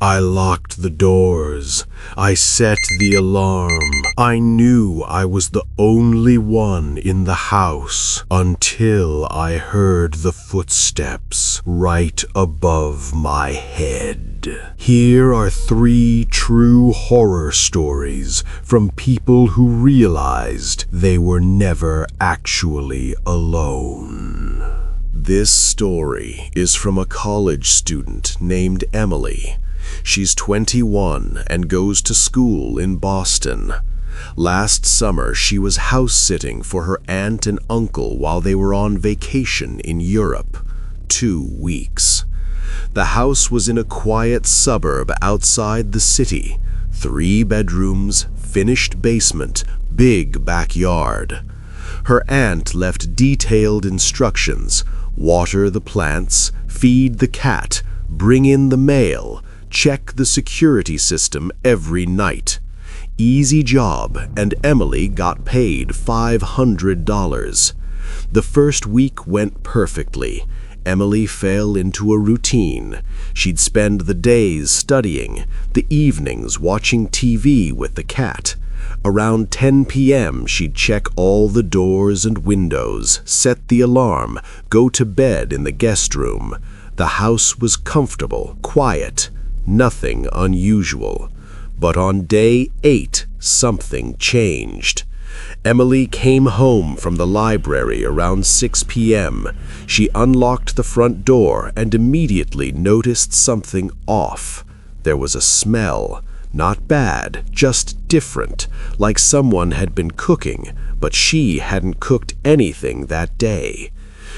I locked the doors. I set the alarm. I knew I was the only one in the house until I heard the footsteps right above my head. Here are 3 true horror stories from people who realized they were never actually alone. This story is from a college student named Emily. She's 21 and goes to school in Boston. Last summer, she was house-sitting for her aunt and uncle while they were on vacation in Europe. 2 weeks. The house was in a quiet suburb outside the city. 3 bedrooms, finished basement, big backyard. Her aunt left detailed instructions: water the plants, feed the cat, bring in the mail, check the security system every night. Easy job, and Emily got paid $500. The first week went perfectly. Emily fell into a routine. She'd spend the days studying, the evenings watching TV with the cat. Around 10 p.m., she'd check all the doors and windows, set the alarm, go to bed in the guest room. The house was comfortable, quiet, nothing unusual. But on day 8, something changed. Emily came home from the library around 6 p.m. She unlocked the front door and immediately noticed something off. There was a smell. Not bad, just different, like someone had been cooking, but she hadn't cooked anything that day.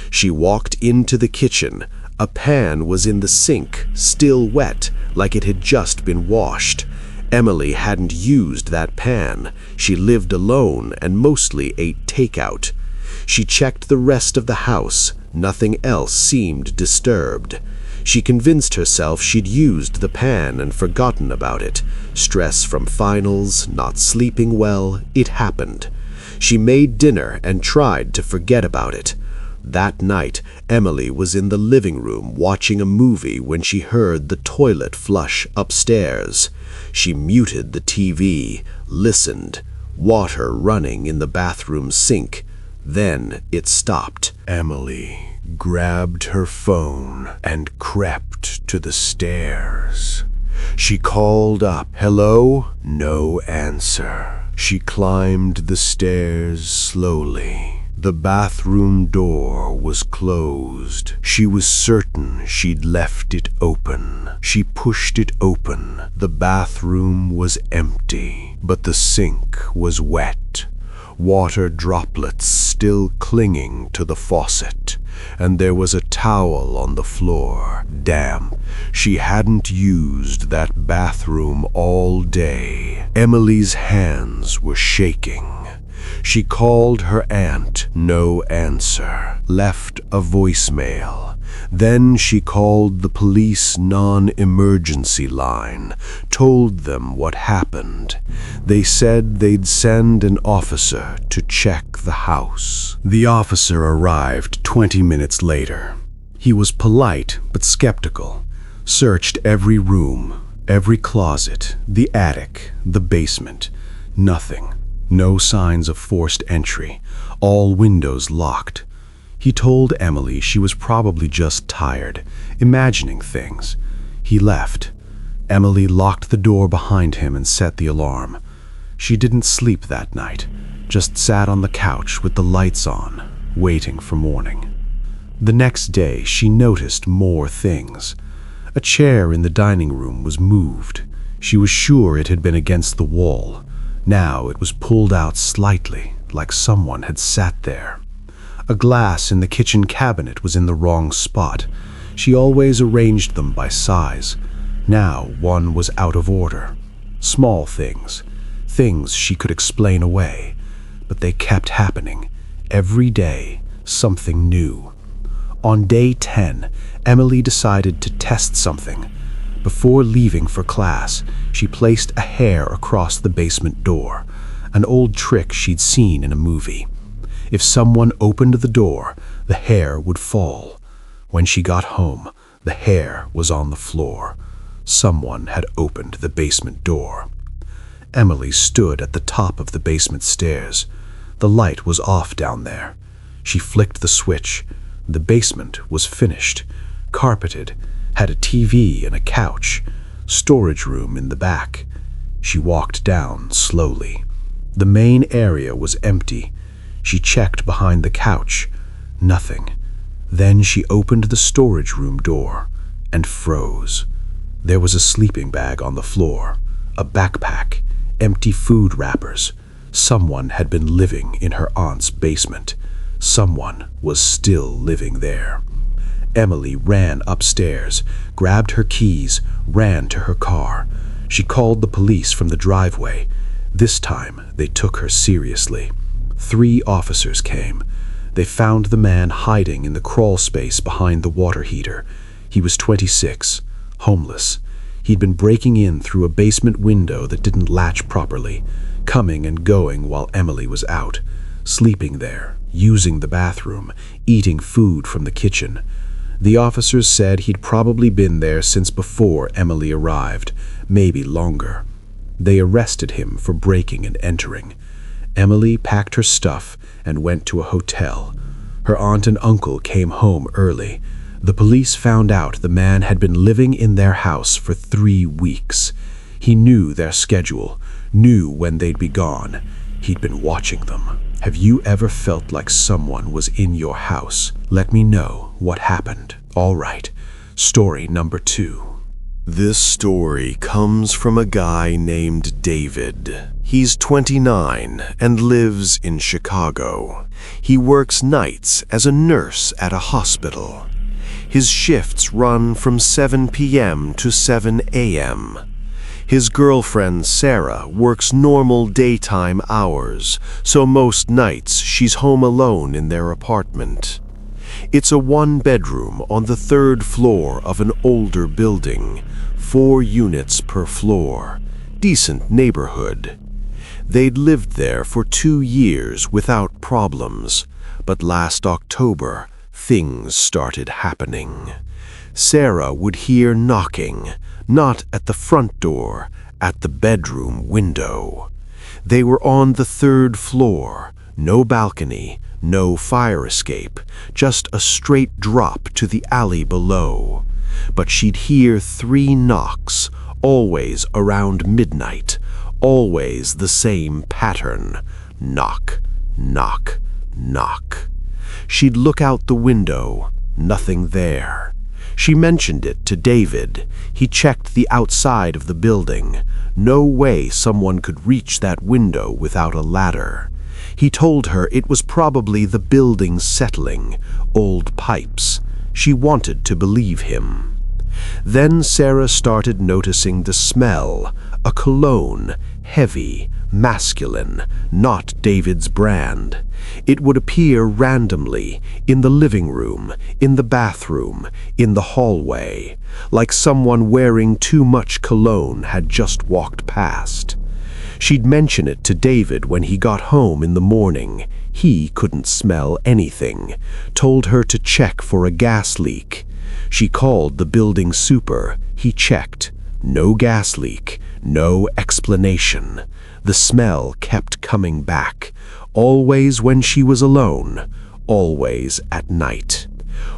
She walked into the kitchen. A pan was in the sink, still wet, like it had just been washed. Emily hadn't used that pan. She lived alone and mostly ate takeout. She checked the rest of the house. Nothing else seemed disturbed. She convinced herself she'd used the pan and forgotten about it. Stress from finals, not sleeping well, it happened. She made dinner and tried to forget about it. That night, Emily was in the living room watching a movie when she heard the toilet flush upstairs. She muted the TV, listened. Water running in the bathroom sink. Then it stopped. Emily grabbed her phone and crept to the stairs. She called up, "Hello?" No answer. She climbed the stairs slowly. The bathroom door was closed. She was certain she'd left it open. She pushed it open. The bathroom was empty, but the sink was wet. Water droplets still clinging to the faucet, and there was a towel on the floor, damp. She hadn't used that bathroom all day. Emily's hands were shaking. She called her aunt, no answer, left a voicemail. Then she called the police non-emergency line, told them what happened. They said they'd send an officer to check the house. The officer arrived 20 minutes later. He was polite but skeptical, searched every room, every closet, the attic, the basement. Nothing. No signs of forced entry, all windows locked. He told Emily she was probably just tired, imagining things. He left. Emily locked the door behind him and set the alarm. She didn't sleep that night, just sat on the couch with the lights on, waiting for morning. The next day, she noticed more things. A chair in the dining room was moved. She was sure it had been against the wall. Now it was pulled out slightly, like someone had sat there. A glass in the kitchen cabinet was in the wrong spot. She always arranged them by size. Now one was out of order. Small things, things she could explain away, but they kept happening. Every day, something new. On day 10, Emily decided to test something. Before leaving for class, she placed a hair across the basement door, an old trick she'd seen in a movie. If someone opened the door, the hair would fall. When she got home, the hair was on the floor. Someone had opened the basement door. Emily stood at the top of the basement stairs. The light was off down there. She flicked the switch. The basement was finished, carpeted, had a TV and a couch, storage room in the back. She walked down slowly. The main area was empty. She checked behind the couch. Nothing. Then she opened the storage room door and froze. There was a sleeping bag on the floor, a backpack, empty food wrappers. Someone had been living in her aunt's basement. Someone was still living there. Emily ran upstairs, grabbed her keys, ran to her car. She called the police from the driveway. This time, they took her seriously. 3 officers came. They found the man hiding in the crawl space behind the water heater. He was 26, homeless. He'd been breaking in through a basement window that didn't latch properly, coming and going while Emily was out, sleeping there, using the bathroom, eating food from the kitchen. The officers said he'd probably been there since before Emily arrived, maybe longer. They arrested him for breaking and entering. Emily packed her stuff and went to a hotel. Her aunt and uncle came home early. The police found out the man had been living in their house for 3 weeks. He knew their schedule, knew when they'd be gone. He'd been watching them. Have you ever felt like someone was in your house? Let me know what happened. All right, story number 2. This story comes from a guy named David. He's 29 and lives in Chicago. He works nights as a nurse at a hospital. His shifts run from 7 p.m. to 7 a.m. His girlfriend, Sarah, works normal daytime hours, so most nights she's home alone in their apartment. It's a 1-bedroom on the 3rd floor of an older building, 4 units per floor. Decent neighborhood. They'd lived there for 2 years without problems, but last October, things started happening. Sarah would hear knocking, not at the front door, at the bedroom window. They were on the 3rd floor, no balcony, no fire escape, just a straight drop to the alley below. But she'd hear 3 knocks, always around midnight, always the same pattern. Knock, knock, knock. She'd look out the window, nothing there. She mentioned it to David. He checked the outside of the building. No way someone could reach that window without a ladder. He told her it was probably the building settling, old pipes. She wanted to believe him. Then Sarah started noticing the smell, a cologne, heavy, masculine, not David's brand. It would appear randomly, in the living room, in the bathroom, in the hallway, like someone wearing too much cologne had just walked past. She'd mention it to David when he got home in the morning. He couldn't smell anything, told her to check for a gas leak. She called the building super. He checked. No gas leak, no explanation. The smell kept coming back, always when she was alone, always at night.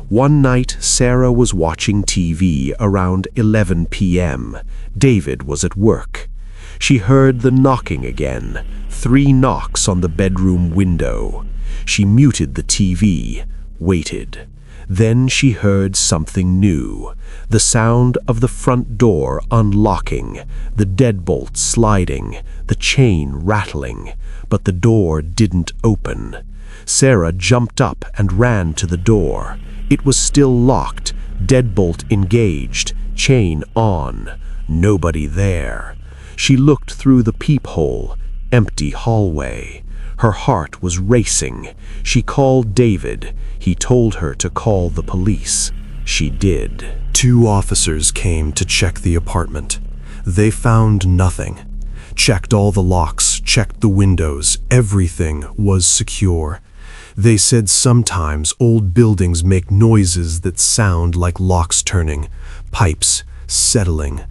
One night, Sarah was watching TV around 11 p.m. David was at work. She heard the knocking again, 3 knocks on the bedroom window. She muted the TV, waited. Then she heard something new, the sound of the front door unlocking, the deadbolt sliding, the chain rattling, but the door didn't open. Sarah jumped up and ran to the door. It was still locked, deadbolt engaged, chain on, nobody there. She looked through the peephole, empty hallway. Her heart was racing. She called David. He told her to call the police. She did. 2 officers came to check the apartment. They found nothing. Checked all the locks, checked the windows. Everything was secure. They said sometimes old buildings make noises that sound like locks turning, pipes settling,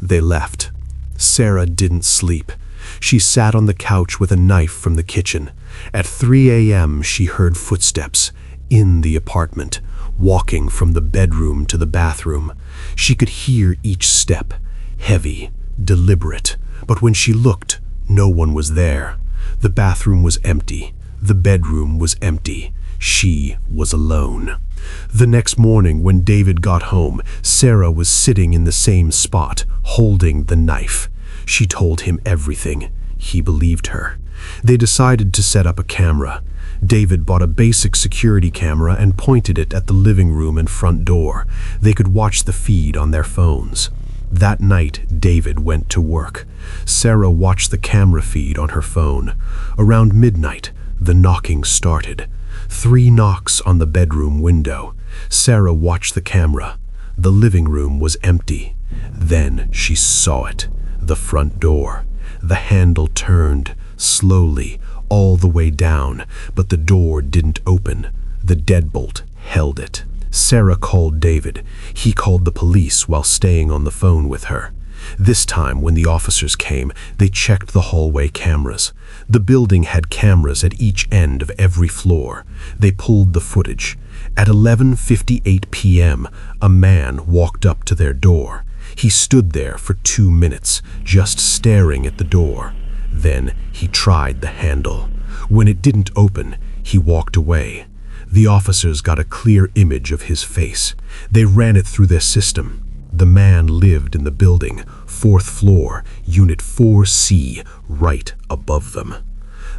They left. Sarah didn't sleep. She sat on the couch with a knife from the kitchen. At 3 a.m., she heard footsteps in the apartment, walking from the bedroom to the bathroom. She could hear each step, heavy, deliberate, but when she looked, no one was there. The bathroom was empty. The bedroom was empty. She was alone. The next morning, when David got home, Sarah was sitting in the same spot, holding the knife. She told him everything. He believed her. They decided to set up a camera. David bought a basic security camera and pointed it at the living room and front door. They could watch the feed on their phones. That night, David went to work. Sarah watched the camera feed on her phone. Around midnight, the knocking started. 3 knocks on the bedroom window. Sarah watched the camera. The living room was empty. Then she saw it. The front door. The handle turned, slowly, all the way down, but the door didn't open. The deadbolt held it. Sarah called David. He called the police while staying on the phone with her. This time, when the officers came, they checked the hallway cameras. The building had cameras at each end of every floor. They pulled the footage. At 11:58 p.m., a man walked up to their door. He stood there for 2 minutes, just staring at the door. Then he tried the handle. When it didn't open, he walked away. The officers got a clear image of his face. They ran it through their system. The man lived in the building, 4th floor, Unit 4C, right above them.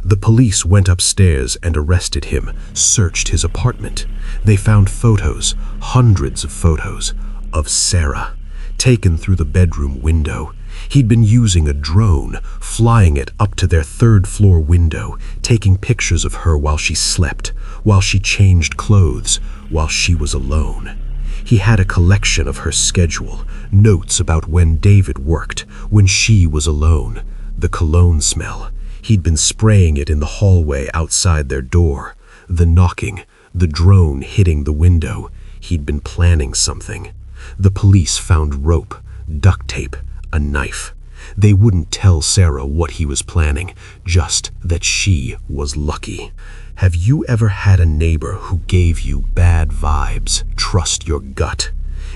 The police went upstairs and arrested him, searched his apartment. They found photos, hundreds of photos, of Sarah, taken through the bedroom window. He'd been using a drone, flying it up to their 3rd floor window, taking pictures of her while she slept, while she changed clothes, while she was alone. He had a collection of her schedule, notes about when David worked, when she was alone, the cologne smell. He'd been spraying it in the hallway outside their door, the knocking, the drone hitting the window. He'd been planning something. The police found rope, duct tape, a knife. They wouldn't tell Sarah what he was planning, just that she was lucky. Have you ever had a neighbor who gave you bad vibes? Trust your gut.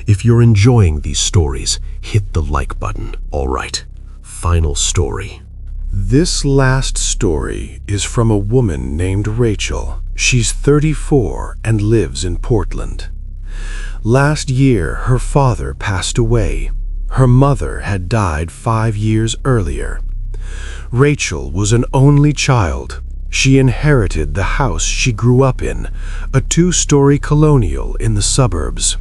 If you're enjoying these stories, hit the like button. All right, final story. This last story is from a woman named Rachel. She's 34 and lives in Portland. Last year, her father passed away. Her mother had died 5 years earlier. Rachel was an only child. She inherited the house she grew up in, a 2-story colonial in the suburbs.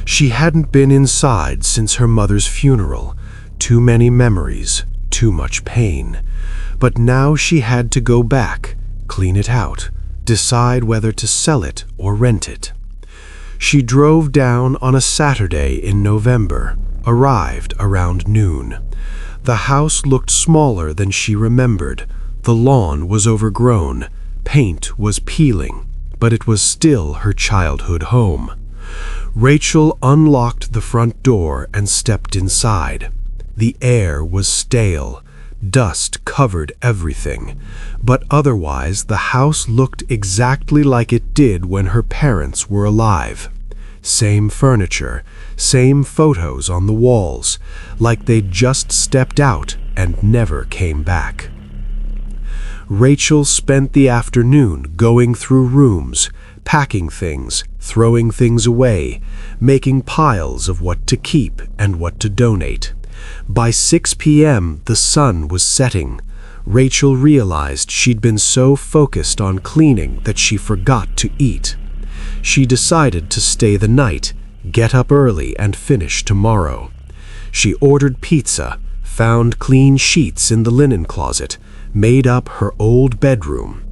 She hadn't been inside since her mother's funeral. Too many memories, too much pain. But now she had to go back, clean it out, decide whether to sell it or rent it. She drove down on a Saturday in November, arrived around noon. The house looked smaller than she remembered. The lawn was overgrown, paint was peeling, but it was still her childhood home. Rachel unlocked the front door and stepped inside. The air was stale. Dust covered everything, but otherwise the house looked exactly like it did when her parents were alive. Same furniture, same photos on the walls, like they'd just stepped out and never came back. Rachel spent the afternoon going through rooms, packing things, throwing things away, making piles of what to keep and what to donate. By 6 p.m., the sun was setting. Rachel realized she'd been so focused on cleaning that she forgot to eat. She decided to stay the night, get up early and finish tomorrow. She ordered pizza, found clean sheets in the linen closet, made up her old bedroom.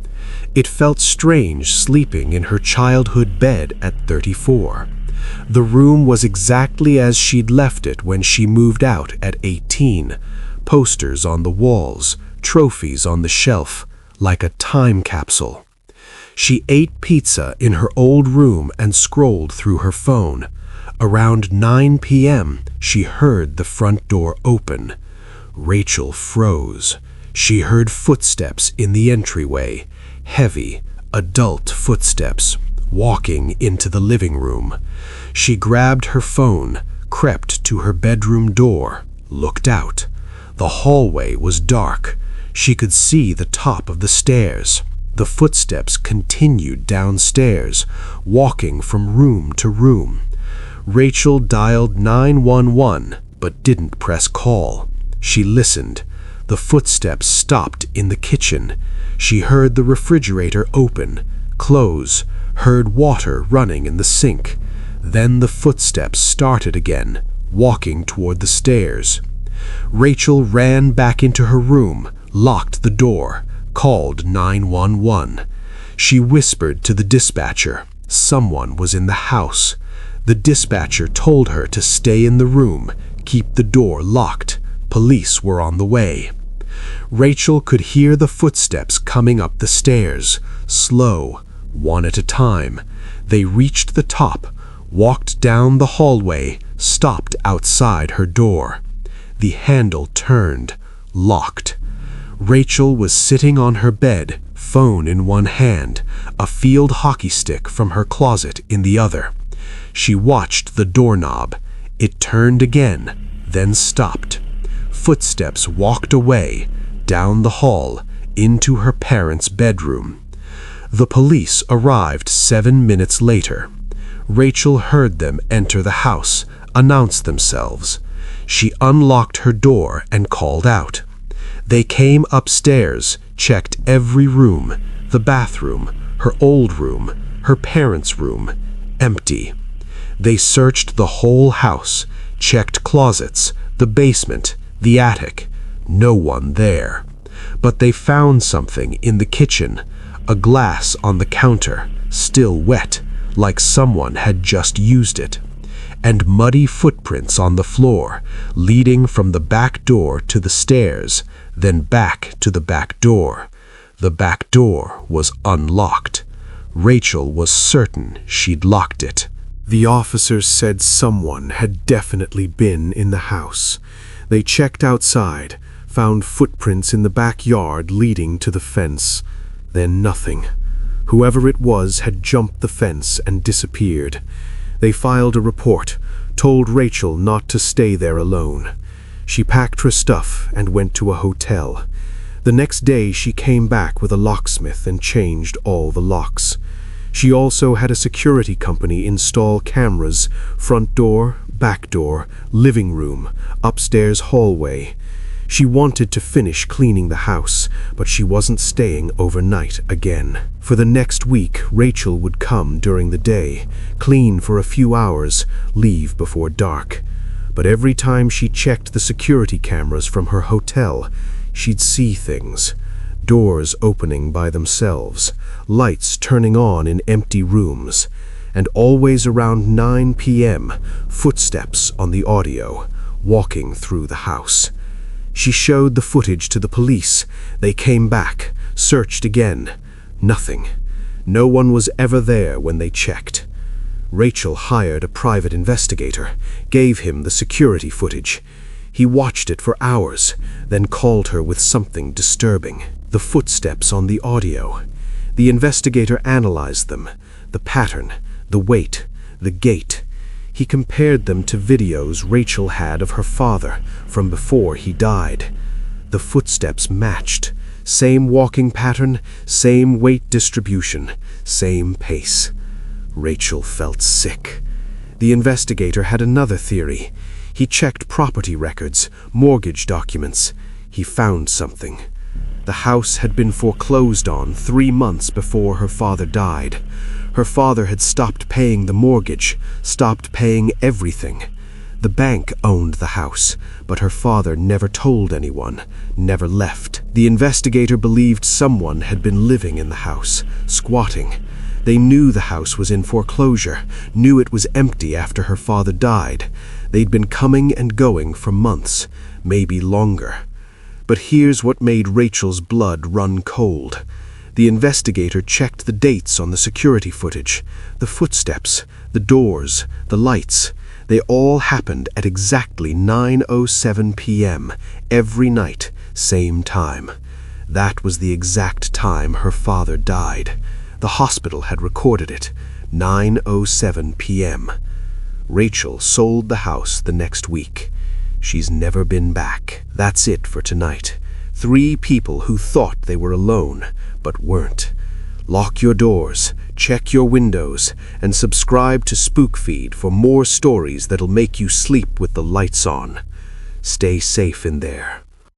It felt strange sleeping in her childhood bed at 34. The room was exactly as she'd left it when she moved out at 18. Posters on the walls, trophies on the shelf, like a time capsule. She ate pizza in her old room and scrolled through her phone. Around 9 p.m., she heard the front door open. Rachel froze. She heard footsteps in the entryway, heavy, adult footsteps, walking into the living room. She grabbed her phone, crept to her bedroom door, looked out. The hallway was dark. She could see the top of the stairs. The footsteps continued downstairs, walking from room to room. Rachel dialed 911, but didn't press call. She listened. The footsteps stopped in the kitchen. She heard the refrigerator open, close, heard water running in the sink. Then the footsteps started again, walking toward the stairs. Rachel ran back into her room, locked the door, called 911. She whispered to the dispatcher. Someone was in the house. The dispatcher told her to stay in the room, keep the door locked. Police were on the way. Rachel could hear the footsteps coming up the stairs, slow, one at a time. They reached the top, walked down the hallway, stopped outside her door. The handle turned, locked. Rachel was sitting on her bed, phone in one hand, a field hockey stick from her closet in the other. She watched the doorknob. It turned again, then stopped. Footsteps walked away, down the hall, into her parents' bedroom. The police arrived 7 minutes later. Rachel heard them enter the house, announce themselves. She unlocked her door and called out. They came upstairs, checked every room, the bathroom, her old room, her parents' room, empty. They searched the whole house, checked closets, the basement, the attic. No one there. But they found something in the kitchen, a glass on the counter, still wet, like someone had just used it, and muddy footprints on the floor, leading from the back door to the stairs, then back to the back door. The back door was unlocked. Rachel was certain she'd locked it. The officers said someone had definitely been in the house. They checked outside, found footprints in the backyard leading to the fence. Then nothing. Whoever it was had jumped the fence and disappeared. They filed a report, told Rachel not to stay there alone. She packed her stuff and went to a hotel. The next day she came back with a locksmith and changed all the locks. She also had a security company install cameras, front door, back door, living room, upstairs hallway. She wanted to finish cleaning the house, but she wasn't staying overnight again. For the next week, Rachel would come during the day, clean for a few hours, leave before dark. But every time she checked the security cameras from her hotel, she'd see things. Doors opening by themselves, lights turning on in empty rooms, and always around 9 p.m., footsteps on the audio, walking through the house. She showed the footage to the police. They came back, searched again. Nothing. No one was ever there when they checked. Rachel hired a private investigator, gave him the security footage. He watched it for hours, then called her with something disturbing. The footsteps on the audio. The investigator analyzed them, the pattern, the weight, the gait. He compared them to videos Rachel had of her father from before he died. The footsteps matched. Same walking pattern, same weight distribution, same pace. Rachel felt sick. The investigator had another theory. He checked property records, mortgage documents. He found something. The house had been foreclosed on 3 months before her father died. Her father had stopped paying the mortgage, stopped paying everything. The bank owned the house, but her father never told anyone, never left. The investigator believed someone had been living in the house, squatting. They knew the house was in foreclosure, knew it was empty after her father died. They'd been coming and going for months, maybe longer. But here's what made Rachel's blood run cold. The investigator checked the dates on the security footage, the footsteps, the doors, the lights. They all happened at exactly 9:07 p.m. every night, same time. That was the exact time her father died. The hospital had recorded it, 9:07 p.m. Rachel sold the house the next week. She's never been back. That's it for tonight. 3 people who thought they were alone, but weren't. Lock your doors, check your windows, and subscribe to SpookFeed for more stories that'll make you sleep with the lights on. Stay safe in there.